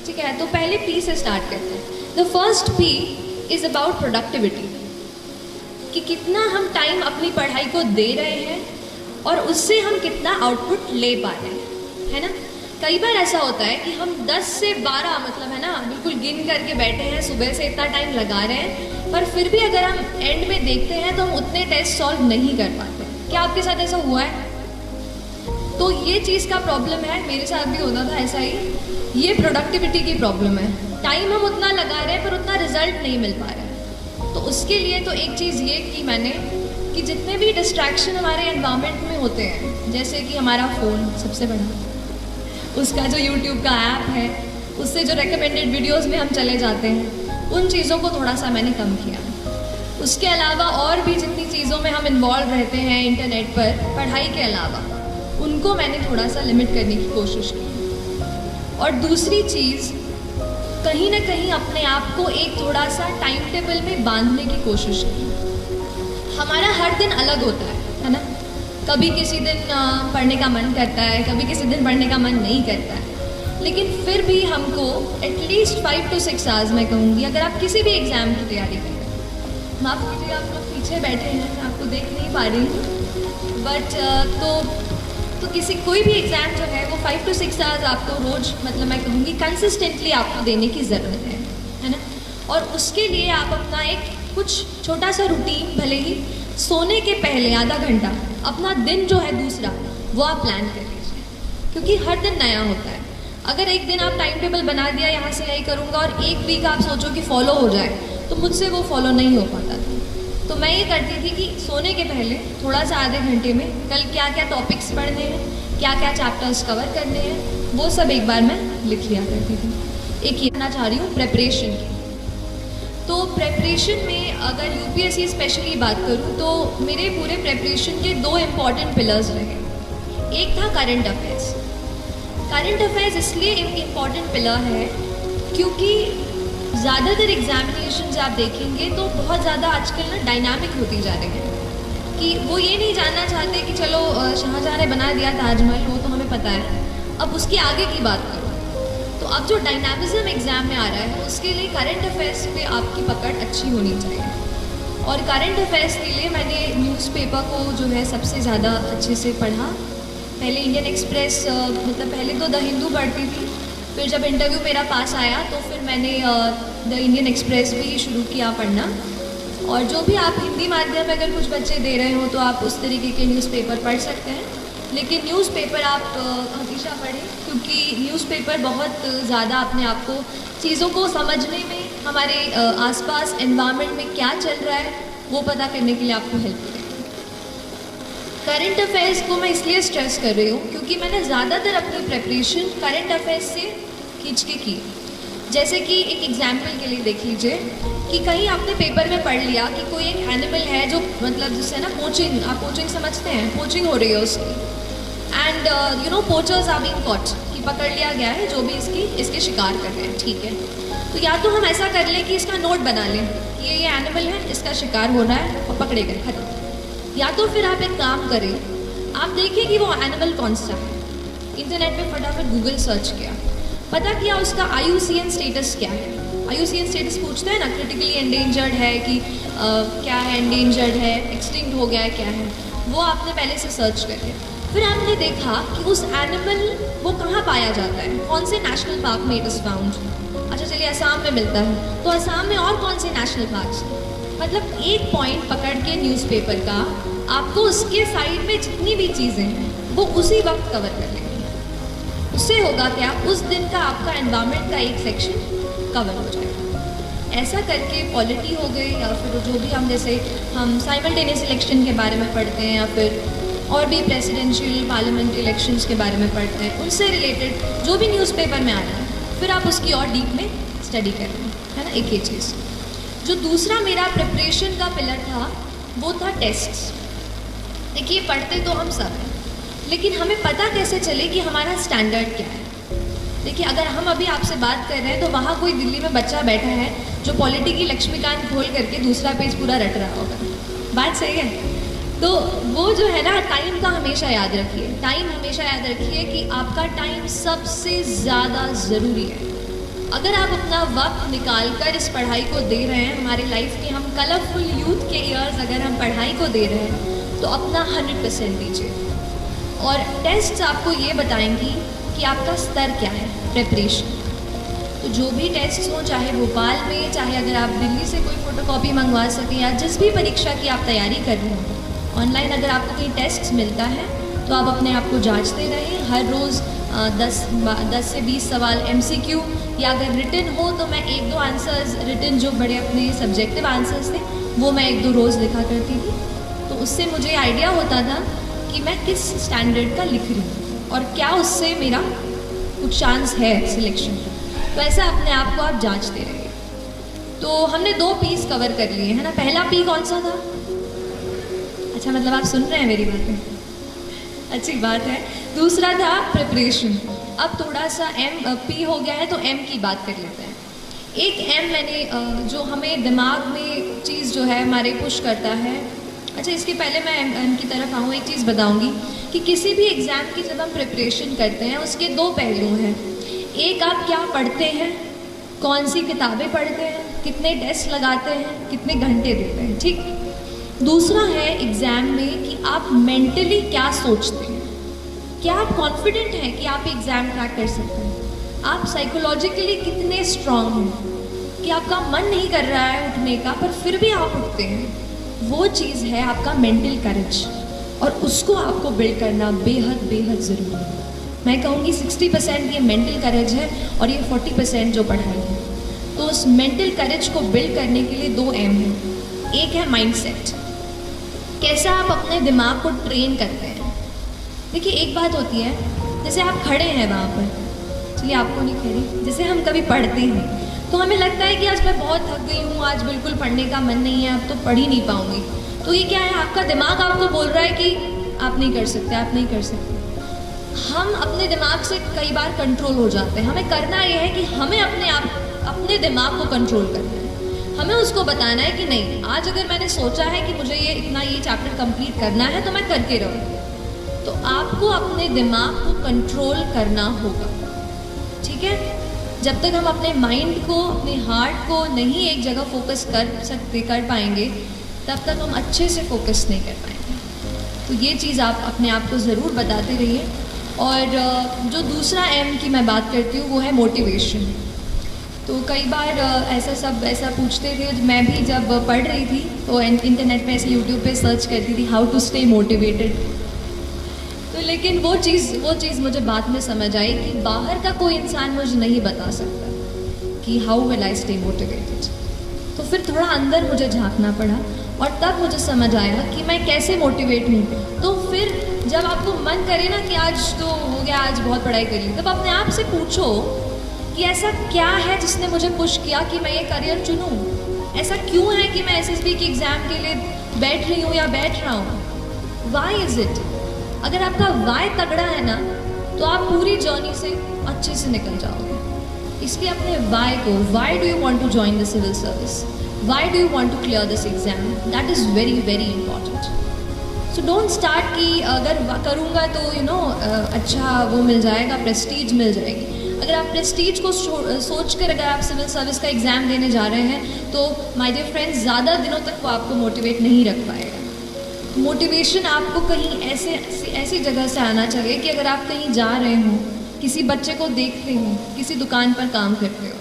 ठीक है, तो पहले पी से स्टार्ट करते हैं। The first P is about productivity, कि कितना हम टाइम अपनी पढ़ाई को दे रहे हैं और उससे हम कितना आउटपुट ले पा रहे हैं, है ना। कई बार ऐसा होता है कि हम 10 से 12 मतलब है ना बिल्कुल गिन करके बैठे हैं, सुबह से इतना टाइम लगा रहे हैं, पर फिर भी अगर हम एंड में देखते हैं तो हम उतने टेस्ट सॉल्व नहीं कर पाते। क्या आपके साथ ऐसा हुआ है? तो ये चीज़ का प्रॉब्लम है, मेरे साथ भी होता था ऐसा ही। ये प्रोडक्टिविटी की प्रॉब्लम है, टाइम हम उतना लगा रहे हैं पर उतना रिजल्ट नहीं मिल पा रहा है। तो उसके लिए तो एक चीज़ ये की मैंने कि जितने भी डिस्ट्रैक्शन हमारे एनवायरनमेंट में होते हैं, जैसे कि हमारा फ़ोन सबसे बड़ा, उसका जो यूट्यूब का ऐप है, उससे जो रिकमेंडेड वीडियोस में हम चले जाते हैं, उन चीज़ों को थोड़ा सा मैंने कम किया। उसके अलावा और भी जितनी चीज़ों में हम इन्वॉल्व रहते हैं इंटरनेट पर पढ़ाई के अलावा, उनको मैंने थोड़ा सा लिमिट करने की कोशिश की। और दूसरी चीज़, कहीं ना कहीं अपने आप को एक थोड़ा सा टाइम टेबल में बांधने की कोशिश की। हमारा हर दिन अलग होता है ना। कभी किसी दिन पढ़ने का मन करता है, कभी किसी दिन पढ़ने का मन नहीं करता है, लेकिन फिर भी हमको एटलीस्ट 5 to 6 आवर्स मैं कहूँगी, अगर आप किसी भी एग्ज़ाम की तैयारी कर रहे हैं, माफ़ कीजिए आप लोग पीछे बैठे हैं, मैं आपको देख नहीं पा रही हूँ, बट तो किसी कोई भी एग्ज़ाम जो है वो 5 to 6 आवर्स आपको रोज़ मतलब मैं कहूँगी कंसिस्टेंटली आपको देने की ज़रूरत है ना। और उसके लिए आप अपना एक कुछ छोटा सा रूटीन, भले ही सोने के पहले आधा घंटा अपना दिन जो है दूसरा वो आप प्लान कर लीजिए, क्योंकि हर दिन नया होता है। अगर एक दिन आप टाइम टेबल बना दिया, यहाँ से यही करूँगा, और एक वीक आप सोचो कि फॉलो हो जाए, तो मुझसे वो फॉलो नहीं हो पाता था। तो मैं ये करती थी कि सोने के पहले थोड़ा सा आधे घंटे में कल क्या क्या टॉपिक्स पढ़ने हैं, क्या क्या चैप्टर्स कवर करने हैं, वो सब एक बार मैं लिख लिया करती थी। एक ये कहना चाह रही हूँ प्रेपरेशन की। तो प्रेपरेशन में अगर यूपीएससी स्पेशली बात करूँ तो मेरे पूरे प्रेपरेशन के 2 इम्पॉर्टेंट पिलर्स रहे। एक था करंट अफेयर्स। करंट अफेयर्स इसलिए एक इम्पॉर्टेंट पिलर है क्योंकि ज़्यादातर एग्जामिनेशन आप देखेंगे तो बहुत ज़्यादा आजकल ना डायनामिक होती जा रही है, कि वो ये नहीं जानना चाहते कि चलो शाहजहाँ ने बना दिया ताजमहल, वो तो हमें पता है, अब उसके आगे की बात करो। तो अब जो डायनामिज्म एग्ज़ाम में आ रहा है उसके लिए करंट अफेयर्स पे आपकी पकड़ अच्छी होनी चाहिए। और करंट अफेयर्स के लिए मैंने न्यूज़पेपर को जो है सबसे ज़्यादा अच्छे से पढ़ा। पहले इंडियन एक्सप्रेस मतलब पहले तो द हिंदू पढ़ती थी, फिर जब इंटरव्यू मेरा पास आया तो फिर मैंने द इंडियन एक्सप्रेस भी शुरू किया पढ़ना। और जो भी आप हिंदी माध्यम में अगर कुछ बच्चे दे रहे हो तो आप उस तरीके के न्यूज़पेपर पढ़ सकते हैं, लेकिन न्यूज़पेपर आप हमेशा पढ़ें, क्योंकि न्यूज़पेपर बहुत ज़्यादा अपने आप को चीज़ों को समझने में, हमारे आसपास एनवायरनमेंट में क्या चल रहा है वो पता करने के लिए आपको हेल्प करेगा। करंट अफेयर्स को मैं इसलिए स्ट्रेस कर रही हूँ क्योंकि मैंने ज़्यादातर अपनी प्रेपरेशन करंट अफेयर्स से खींच के की। जैसे कि एक एग्जाम्पल के लिए देख लीजिए कि कहीं आपने पेपर में पढ़ लिया कि कोई एक एनिमल है जो मतलब जिससे ना पोचिंग, आप पोचिंग समझते हैं, पोचिंग हो रही है उसकी, and you know poachers are being caught, कि पकड़ लिया गया है जो भी इसके शिकार कर रहे हैं, ठीक है। तो या तो हम ऐसा कर लें कि इसका नोट बना लें कि ये एनिमल है, इसका शिकार हो रहा है और पकड़े गए, खत्म। या तो फिर आप एक काम करें, आप देखें कि वो एनिमल कौन सा है, इंटरनेट पे फटाफट गूगल सर्च किया, पता किया उसका IUCN स्टेटस क्या है। IUCN स्टेटस पूछते हैं ना, क्रिटिकली एंडेंजर्ड है कि क्या है, एंडेंजर्ड है, एक्सटिंक्ट हो गया है, क्या है, वो आपने पहले से सर्च करके फिर आपने देखा कि उस एनिमल वो कहाँ पाया जाता है, कौन से नेशनल पार्क में इट इज़ फाउंड। अच्छा चलिए असम में मिलता है, तो असम में और कौन से नेशनल पार्क्स। मतलब एक पॉइंट पकड़ के न्यूज़पेपर का आपको उसके साइड में जितनी भी चीज़ें हैं वो उसी वक्त कवर कर लेंगे। उससे होगा क्या, उस दिन का आपका एनवायरनमेंट का एक सेक्शन कवर हो जाएगा। ऐसा करके पॉलिटी हो गई, या फिर जो भी हम जैसे हम साइमल्टेनियस इलेक्शन के बारे में पढ़ते हैं, या फिर और भी प्रेसिडेंशियल पार्लियामेंट इलेक्शंस के बारे में पढ़ते हैं, उनसे रिलेटेड जो भी न्यूज़पेपर में आ रहा है, फिर आप उसकी और डीप में स्टडी करें, है ना। एक ये चीज़। जो दूसरा मेरा प्रिपरेशन का पिलर था वो था टेस्ट्स। देखिए पढ़ते तो हम सब हैं, लेकिन हमें पता कैसे चले कि हमारा स्टैंडर्ड क्या है। देखिए अगर हम अभी आपसे बात कर रहे हैं तो वहाँ कोई दिल्ली में बच्चा बैठा है जो पॉलिटी की लक्ष्मीकांत खोल करके दूसरा पेज पूरा रट रहा होगा, बात सही है। तो वो जो है ना, टाइम का हमेशा याद रखिए, टाइम हमेशा याद रखिए कि आपका टाइम सबसे ज़्यादा ज़रूरी है। अगर आप अपना वक्त निकाल कर इस पढ़ाई को दे रहे हैं, हमारे लाइफ के हम कलरफुल यूथ के ईयर्स अगर हम पढ़ाई को दे रहे हैं तो अपना 100% दीजिए। और टेस्ट आपको ये बताएंगी कि आपका स्तर क्या है, प्रिपरेशन। तो जो भी टेस्ट हो, चाहे भोपाल में, चाहे अगर आप दिल्ली से कोई फ़ोटोकॉपी मंगवा सकें, या जिस भी परीक्षा की आप तैयारी कर रहे हो, ऑनलाइन अगर आपको कहीं टेस्ट मिलता है तो आप अपने आप को जांचते रहिए। हर रोज़ 10 से 20 सवाल MCQ, या अगर रिटन हो तो मैं 1-2 आंसर्स रिटन जो बड़े अपने सब्जेक्टिव आंसर्स थे वो मैं 1-2 रोज़ लिखा करती थी। तो उससे मुझे आइडिया होता था कि मैं किस स्टैंडर्ड का लिख रही हूँ और क्या उससे मेरा कुछ चांस है सिलेक्शन का। तो ऐसा अपने आप को आप जांचते रहिए। तो हमने 2 पीस कवर कर लिए है ना। पहला पी कौन सा था? अच्छा, मतलब आप सुन रहे हैं मेरी बातें, अच्छी बात है। दूसरा था प्रिपरेशन। अब थोड़ा सा पी हो गया है तो M की बात कर लेते हैं। एक M मैंने जो हमें दिमाग में चीज़ जो है हमारे पुश करता है। अच्छा, इसके पहले मैं M की तरफ आऊँ, एक चीज़ बताऊँगी कि किसी भी एग्ज़ाम की जब हम प्रिपरेशन करते हैं उसके 2 पहलू हैं। एक, आप क्या पढ़ते हैं, कौन सी किताबें पढ़ते हैं, कितने टेस्ट लगाते हैं, कितने घंटे देते हैं, ठीक। दूसरा है एग्ज़ाम में कि आप मेंटली क्या सोचते हैं, क्या आप कॉन्फिडेंट हैं कि आप एग्ज़ाम क्रैक कर सकते हैं, आप साइकोलॉजिकली कितने स्ट्रांग हैं कि आपका मन नहीं कर रहा है उठने का पर फिर भी आप उठते हैं। वो चीज़ है आपका मेंटल करेज, और उसको आपको बिल्ड करना बेहद बेहद ज़रूरी है। मैं कहूँगी 60% ये मेंटल करेज है और ये 40% जो पढ़ाई है। तो उस मेंटल करेज को बिल्ड करने के लिए 2 M हैं। एक है माइंडसेट, कैसा आप अपने दिमाग को ट्रेन करते हैं। देखिए, एक बात होती है, जैसे आप खड़े हैं वहाँ पर, चलिए आपको नहीं कह रही, जैसे हम कभी पढ़ते हैं तो हमें लगता है कि आज मैं बहुत थक गई हूँ, आज बिल्कुल पढ़ने का मन नहीं है, अब तो पढ़ ही नहीं पाऊँगी। तो ये क्या है, आपका दिमाग आपको बोल रहा है कि आप नहीं कर सकते, आप नहीं कर सकते। हम अपने दिमाग से कई बार कंट्रोल हो जाते हैं। हमें करना ये है कि हमें अपने दिमाग को कंट्रोल करना है। हमें उसको बताना है कि नहीं, आज अगर मैंने सोचा है कि मुझे ये चैप्टर कंप्लीट करना है तो मैं करके रहूँगी। तो आपको अपने दिमाग को कंट्रोल करना होगा, ठीक है। जब तक हम अपने माइंड को, अपने हार्ट को नहीं एक जगह फोकस कर पाएंगे, तब तक हम अच्छे से फोकस नहीं कर पाएंगे। तो ये चीज़ आप अपने आप को ज़रूर बताते रहिए। और जो दूसरा M की मैं बात करती हूँ वो है मोटिवेशन। तो कई बार ऐसा पूछते थे, मैं भी जब पढ़ रही थी तो इंटरनेट पे ऐसे यूट्यूब पे सर्च करती थी हाउ टू स्टे मोटिवेटेड। तो लेकिन वो चीज़ मुझे बाद में समझ आई कि बाहर का कोई इंसान मुझे नहीं बता सकता कि how will I stay motivated. तो फिर थोड़ा अंदर मुझे झांकना पड़ा और तब मुझे समझ आया कि मैं कैसे मोटिवेट हूँ। तो फिर जब आपको मन करे ना कि आज तो हो गया, आज बहुत पढ़ाई कर ली, तब अपने आप से पूछो कि ऐसा क्या है जिसने मुझे पुश किया कि मैं ये करियर चुनूँ। ऐसा क्यों है कि मैं SSB के एग्ज़ाम के लिए बैठ रही हूँ या बैठ रहा हूँ। Why is it. अगर आपका वाई तगड़ा है ना तो आप पूरी जर्नी से अच्छे से निकल जाओगे। इसलिए अपने वाई को, why do you want to join the civil service, why do you want to clear this exam, that is very very important. So don't start कि अगर करूँगा तो अच्छा वो मिल जाएगा, प्रेस्टीज मिल जाएगी। अगर आप प्रेस्टीज को सोच कर अगर आप सिविल सर्विस का एग्ज़ाम देने जा रहे हैं तो माय डियर फ्रेंड्स, ज़्यादा दिनों तक वो आपको मोटिवेट नहीं रख पाएगा। मोटिवेशन आपको कहीं ऐसी जगह से आना चाहिए कि अगर आप कहीं जा रहे हो, किसी बच्चे को देखते हो, किसी दुकान पर काम करते हो,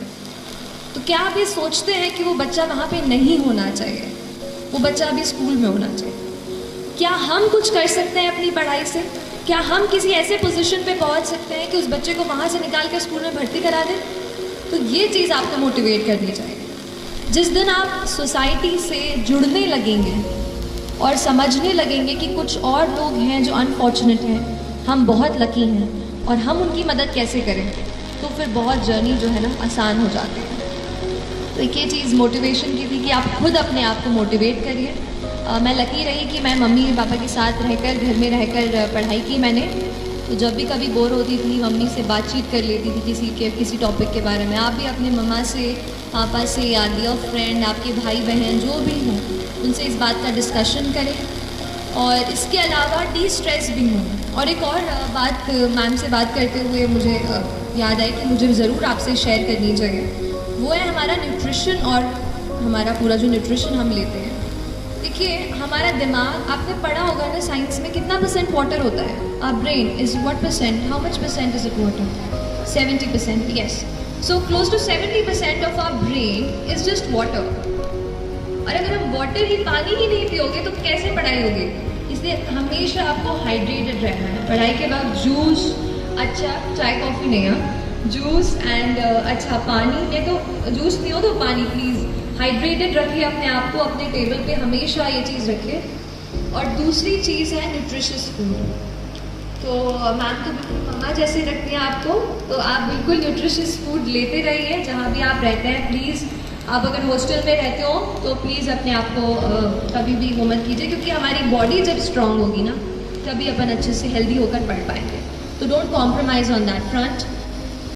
तो क्या आप ये सोचते हैं कि वो बच्चा वहाँ पे नहीं होना चाहिए, वो बच्चा अभी स्कूल में होना चाहिए। क्या हम कुछ कर सकते हैं अपनी पढ़ाई से? क्या हम किसी ऐसे पोजीशन पे पहुंच सकते हैं कि उस बच्चे को वहाँ से निकाल कर स्कूल में भर्ती करा दें? तो ये चीज़ आपको मोटिवेट करनी चाहिए। जिस दिन आप सोसाइटी से जुड़ने लगेंगे और समझने लगेंगे कि कुछ और लोग हैं जो अनफॉर्चुनेट हैं, हम बहुत लकी हैं और हम उनकी मदद कैसे करें, तो फिर बहुत जर्नी जो है ना आसान हो जाती है। तो एक ये चीज़ मोटिवेशन की थी कि आप खुद अपने आप को मोटिवेट करिए। मैं लकी रही कि मैं मम्मी पापा के साथ रहकर, घर में रहकर पढ़ाई की मैंने। तो जब भी कभी बोर होती थी, मम्मी से बातचीत कर लेती थी किसी टॉपिक के बारे में। आप भी अपने मम्मा से, पापा से या डियर फ्रेंड, आपके भाई बहन जो भी हों, उनसे इस बात का डिस्कशन करें। और इसके अलावा डी स्ट्रेस भी हूँ। और एक और बात, मैम से बात करते हुए मुझे याद आई कि मुझे ज़रूर आपसे शेयर करनी चाहिए, वो है हमारा न्यूट्रिशन और हमारा पूरा जो न्यूट्रिशन हम लेते हैं। देखिए हमारा दिमाग, आपने पढ़ा होगा ना साइंस में, कितना परसेंट वाटर होता है? Our brain is what percent, how much percent is it water? 70%, yes. So close to 70% of our brain is just water. और अगर हम वाटर ही, पानी ही नहीं पियोगे तो कैसे पढ़ाई होगी? इसलिए हमेशा आपको हाइड्रेटेड रहना है। पढ़ाई के बाद जूस, अच्छा चाय कॉफ़ी नहीं, हाँ, जूस एंड अच्छा पानी, या तो जूस पियो तो पानी प्लीज़। हाइड्रेटेड रखिए अपने आप को, अपने टेबल पे हमेशा ये चीज़ रखिए। और दूसरी चीज़ है न्यूट्रिशियस फूड। तो मैम तो बिल्कुल मम्मा जैसे रखती हैं आपको, तो आप बिल्कुल न्यूट्रिशियस फूड लेते रहिए जहाँ भी आप रहते हैं। प्लीज़ आप अगर हॉस्टल में रहते हो तो प्लीज़ अपने आप को कभी भी वो मत कीजिए, क्योंकि हमारी बॉडी जब स्ट्रांग होगी ना तभी अपन अच्छे से हेल्दी होकर पढ़ पाएंगे। तो don't compromise on that front.